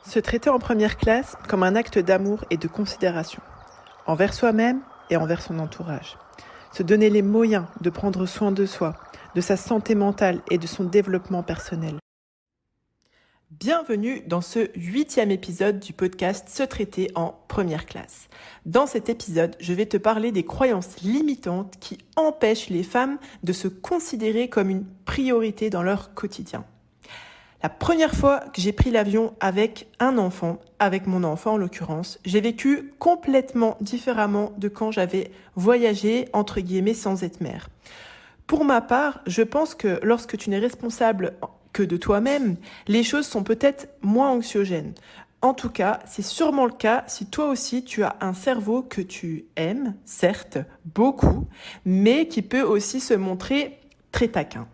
Se traiter en première classe comme un acte d'amour et de considération, envers soi-même et envers son entourage. Se donner les moyens de prendre soin de soi, de sa santé mentale et de son développement personnel. Bienvenue dans ce 8e épisode du podcast Se traiter en première classe. Dans cet épisode, je vais te parler des croyances limitantes qui empêchent les femmes de se considérer comme une priorité dans leur quotidien. La première fois que j'ai pris l'avion avec un enfant, avec mon enfant en l'occurrence, j'ai vécu complètement différemment de quand j'avais voyagé, entre guillemets, sans être mère. Pour ma part, je pense que lorsque tu n'es responsable que de toi-même, les choses sont peut-être moins anxiogènes. En tout cas, c'est sûrement le cas si toi aussi tu as un cerveau que tu aimes, certes, beaucoup, mais qui peut aussi se montrer très taquin.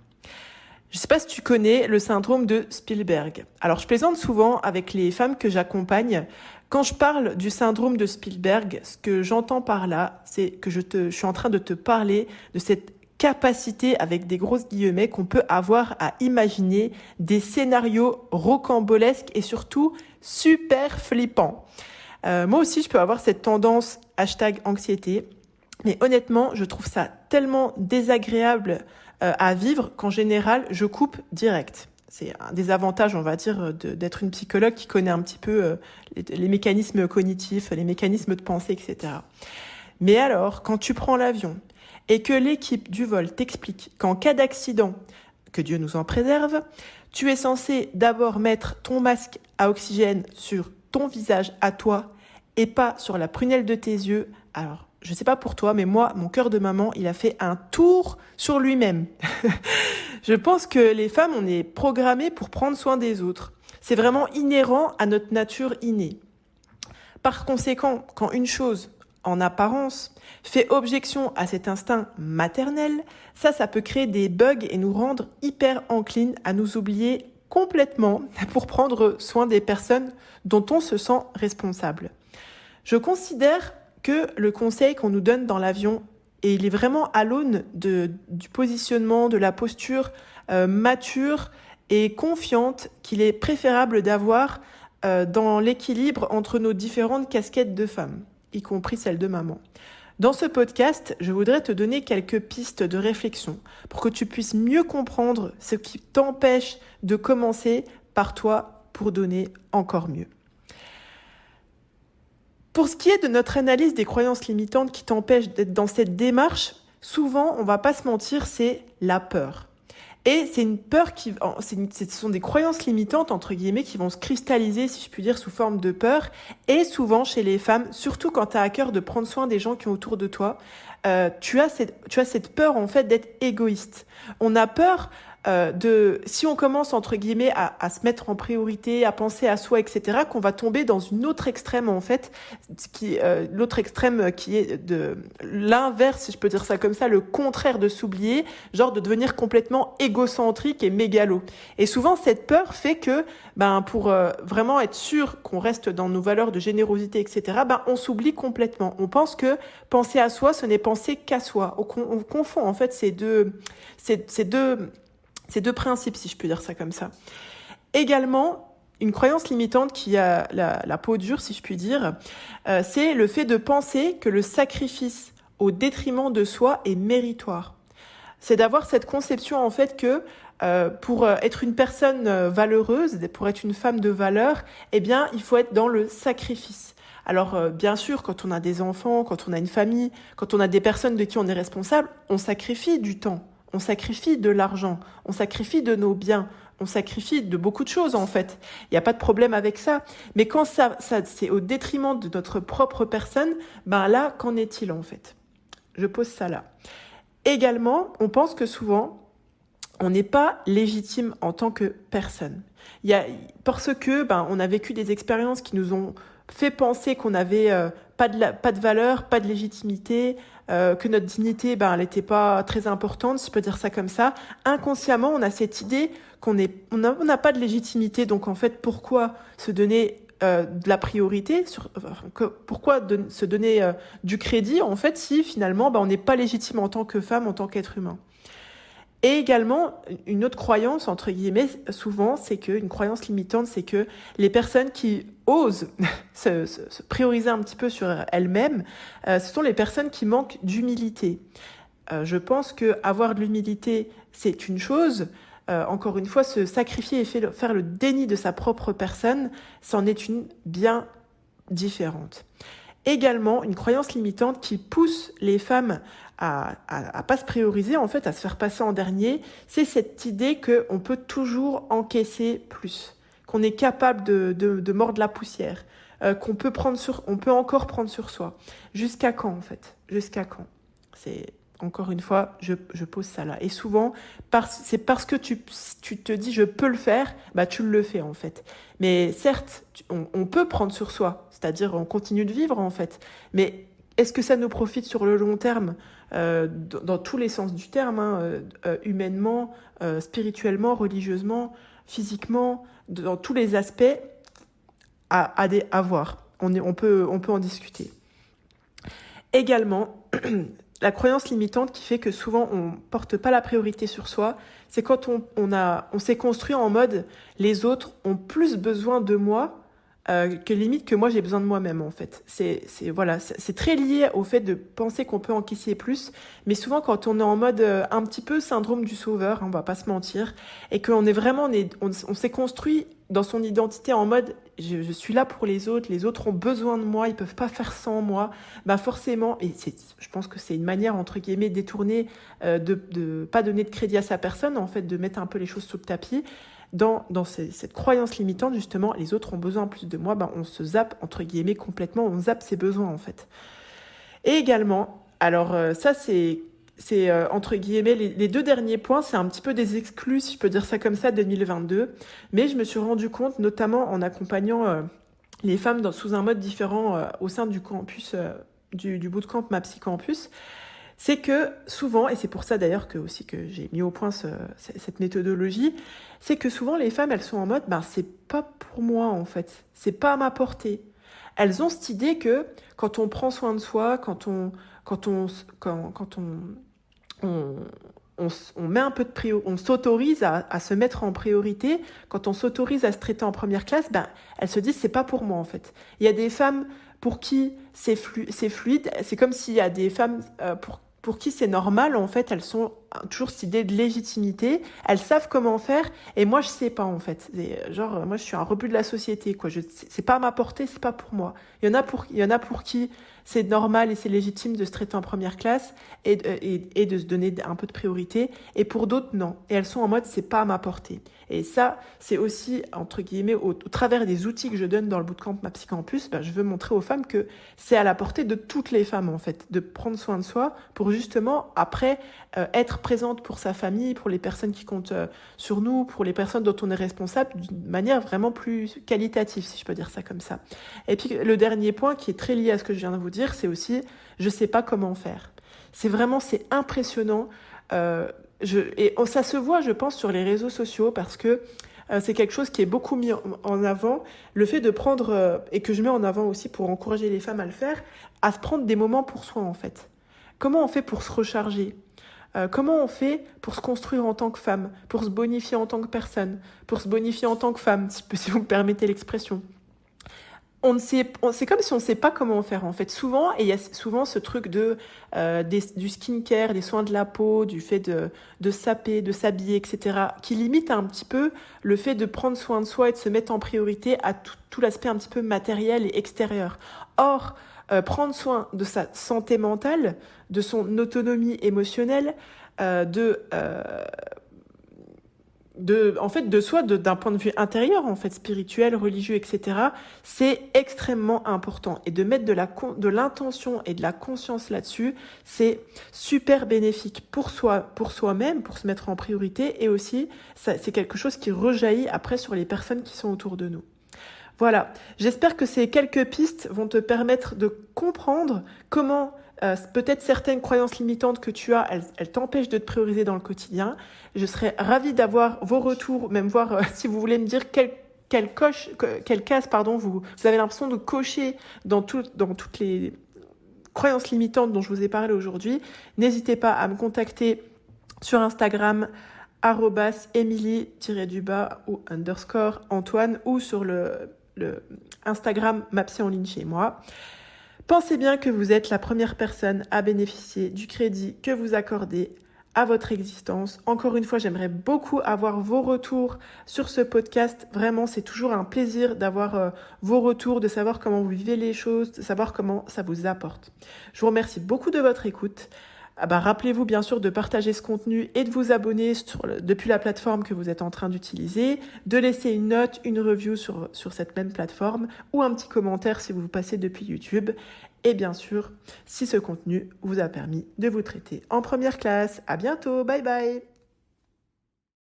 Je ne sais pas si tu connais le syndrome de Spielberg. Alors, je plaisante souvent avec les femmes que j'accompagne. Quand je parle du syndrome de Spielberg, ce que j'entends par là, c'est que je suis en train de te parler de cette capacité, avec des grosses guillemets, qu'on peut avoir à imaginer des scénarios rocambolesques et surtout super flippants. Moi aussi, je peux avoir cette tendance #anxiété. Mais honnêtement, je trouve ça tellement désagréable à vivre qu'en général, je coupe direct. C'est un des avantages, on va dire, d'être une psychologue qui connaît un petit peu les mécanismes cognitifs, les mécanismes de pensée, etc. Mais alors, quand tu prends l'avion et que l'équipe du vol t'explique qu'en cas d'accident, que Dieu nous en préserve, tu es censé d'abord mettre ton masque à oxygène sur ton visage à toi et pas sur la prunelle de tes yeux, alors je sais pas pour toi, mais moi, mon cœur de maman, il a fait un tour sur lui-même. Je pense que les femmes, on est programmées pour prendre soin des autres. C'est vraiment inhérent à notre nature innée. Par conséquent, quand une chose, en apparence, fait objection à cet instinct maternel, ça peut créer des bugs et nous rendre hyper enclines à nous oublier complètement pour prendre soin des personnes dont on se sent responsable. Je considère que le conseil qu'on nous donne dans l'avion, et il est vraiment à l'aune du positionnement, de la posture mature et confiante qu'il est préférable d'avoir dans l'équilibre entre nos différentes casquettes de femmes, y compris celle de maman. Dans ce podcast, je voudrais te donner quelques pistes de réflexion pour que tu puisses mieux comprendre ce qui t'empêche de commencer par toi pour donner encore mieux. Pour ce qui est de notre analyse des croyances limitantes qui t'empêchent d'être dans cette démarche, souvent, on va pas se mentir, c'est la peur. Et c'est une peur ce sont des croyances limitantes, entre guillemets, qui vont se cristalliser, si je puis dire, sous forme de peur. Et souvent, chez les femmes, surtout quand tu as à cœur de prendre soin des gens qui sont autour de toi, tu as cette peur, en fait, d'être égoïste. On a peur si on commence entre guillemets à se mettre en priorité, à penser à soi, etc., qu'on va tomber dans une autre extrême en fait, l'autre extrême qui est de l'inverse, si je peux dire ça comme ça, le contraire de s'oublier, genre de devenir complètement égocentrique et mégalo. Et souvent cette peur fait que, pour vraiment être sûr qu'on reste dans nos valeurs de générosité, etc., on s'oublie complètement. On pense que penser à soi, ce n'est penser qu'à soi. On confond en fait ces deux principes, si je peux dire ça comme ça. Également, une croyance limitante qui a la peau dure, si je puis dire, c'est le fait de penser que le sacrifice au détriment de soi est méritoire. C'est d'avoir cette conception, en fait, que pour être une personne valeureuse, pour être une femme de valeur, il faut être dans le sacrifice. Alors, bien sûr, quand on a des enfants, quand on a une famille, quand on a des personnes de qui on est responsable, on sacrifie du temps. On sacrifie de l'argent, on sacrifie de nos biens, on sacrifie de beaucoup de choses en fait. Il n'y a pas de problème avec ça. Mais quand ça c'est au détriment de notre propre personne, là, qu'en est-il en fait ? Je pose ça là. Également, on pense que souvent, on n'est pas légitime en tant que personne. Parce que on a vécu des expériences qui nous ont fait penser qu'on n'avait pas de valeur, pas de légitimité, que notre dignité, elle n'était pas très importante, si je peux dire ça comme ça. Inconsciemment, on a cette idée qu'on n'a pas de légitimité. Donc, en fait, pourquoi se donner de la priorité pourquoi se donner du crédit, en fait, si finalement, on n'est pas légitime en tant que femme, en tant qu'être humain. Et également, une autre croyance, entre guillemets, souvent, une croyance limitante, c'est que les personnes qui osent se prioriser un petit peu sur elles-mêmes, ce sont les personnes qui manquent d'humilité. Je pense que avoir de l'humilité, c'est une chose. Encore une fois, se sacrifier et faire le déni de sa propre personne, c'en est une bien différente. Également, une croyance limitante qui pousse les femmes à pas se prioriser, en fait, à se faire passer en dernier, c'est cette idée qu'on peut toujours encaisser plus, qu'on est capable de mordre la poussière, qu'on peut on peut encore prendre sur soi. Jusqu'à quand, en fait? Jusqu'à quand? C'est, encore une fois, je pose ça là. Et souvent, c'est parce que tu te dis je peux le faire, bah tu le fais, en fait. Mais certes, on peut prendre sur soi, c'est-à-dire on continue de vivre, en fait. Mais est-ce que ça nous profite sur le long terme, dans tous les sens du terme, humainement, spirituellement, religieusement, physiquement, dans tous les aspects, à voir. On peut en discuter. Également, la croyance limitante qui fait que souvent on porte pas la priorité sur soi, c'est quand on s'est construit en mode les autres ont plus besoin de moi que limite que moi j'ai besoin de moi-même, en fait. C'est très lié au fait de penser qu'on peut encaisser plus, mais souvent quand on est en mode un petit peu syndrome du sauveur, on va pas se mentir, et qu'on est vraiment on s'est construit dans son identité en mode je suis là pour les autres ont besoin de moi, ils peuvent pas faire sans moi, bah forcément, et je pense que c'est une manière entre guillemets détournée de pas donner de crédit à sa personne, en fait, de mettre un peu les choses sous le tapis. Dans cette croyance limitante, justement, les autres ont besoin plus de moi, ben on se zappe, entre guillemets, complètement, on zappe ses besoins, en fait. Et également, alors ça, c'est entre guillemets, les deux derniers points, c'est un petit peu des exclus, si je peux dire ça comme ça, 2022. Mais je me suis rendu compte, notamment en accompagnant les femmes sous un mode différent au sein du campus, du bootcamp MAPSI Campus, c'est que souvent, et c'est pour ça d'ailleurs que j'ai mis au point cette méthodologie, c'est que souvent les femmes, elles sont en mode, c'est pas pour moi, en fait, c'est pas à ma portée. Elles ont cette idée que quand on prend soin de soi, quand on met un peu de on s'autorise à se mettre en priorité, quand on s'autorise à se traiter en première classe, elles se disent c'est pas pour moi, en fait. Il y a des femmes pour qui c'est fluide, c'est comme s'il y a des femmes pour qui c'est normal, en fait, elles sont toujours cette idée de légitimité, elles savent comment faire, et moi je sais pas, en fait. Genre, moi je suis un rebut de la société, quoi. C'est pas à ma portée, c'est pas pour moi. Il y en a pour qui c'est normal et c'est légitime de se traiter en première classe et de se donner un peu de priorité, et pour d'autres non. Et elles sont en mode c'est pas à ma portée. Et ça, c'est aussi, entre guillemets, au travers des outils que je donne dans le bootcamp MAPSI Campus, je veux montrer aux femmes que c'est à la portée de toutes les femmes, en fait, de prendre soin de soi pour justement, après, être présente pour sa famille, pour les personnes qui comptent sur nous, pour les personnes dont on est responsable, d'une manière vraiment plus qualitative, si je peux dire ça comme ça. Et puis, le dernier point qui est très lié à ce que je viens de vous dire, c'est aussi, je sais pas comment faire. C'est impressionnant. Ça se voit, je pense, sur les réseaux sociaux parce que c'est quelque chose qui est beaucoup mis en avant. Le fait de prendre, et que je mets en avant aussi pour encourager les femmes à le faire, à se prendre des moments pour soi, en fait. Comment on fait pour se recharger ? Comment on fait pour se construire en tant que femme, pour se bonifier en tant que personne, pour se bonifier en tant que femme, si vous me permettez l'expression ? C'est comme si on ne sait pas comment faire, en fait. Souvent, et il y a souvent ce truc du skincare, des soins de la peau, du fait de saper, de s'habiller, etc., qui limite un petit peu le fait de prendre soin de soi et de se mettre en priorité à tout l'aspect un petit peu matériel et extérieur. Or, prendre soin de sa santé mentale, de son autonomie émotionnelle, en fait, de soi, d'un point de vue intérieur, en fait, spirituel, religieux, etc., c'est extrêmement important. Et de mettre de l'intention et de la conscience là-dessus, c'est super bénéfique pour soi-même, pour se mettre en priorité, et aussi, c'est quelque chose qui rejaillit après sur les personnes qui sont autour de nous. Voilà. J'espère que ces quelques pistes vont te permettre de comprendre comment peut-être certaines croyances limitantes que tu as, elles t'empêchent de te prioriser dans le quotidien. Je serais ravie d'avoir vos retours, même voir si vous voulez me dire quelle case vous avez l'impression de cocher dans toutes les croyances limitantes dont je vous ai parlé aujourd'hui. N'hésitez pas à me contacter sur Instagram @Emily_ ou _Antoine ou sur le Instagram Ma Psy en ligne chez moi. Pensez bien que vous êtes la première personne à bénéficier du crédit que vous accordez à votre existence. Encore une fois, j'aimerais beaucoup avoir vos retours sur ce podcast. Vraiment, c'est toujours un plaisir d'avoir vos retours, de savoir comment vous vivez les choses, de savoir comment ça vous apporte. Je vous remercie beaucoup de votre écoute. Rappelez-vous bien sûr de partager ce contenu et de vous abonner depuis la plateforme que vous êtes en train d'utiliser, de laisser une note, une review sur cette même plateforme ou un petit commentaire si vous passez depuis YouTube. Et bien sûr, si ce contenu vous a permis de vous traiter en première classe. À bientôt, bye bye.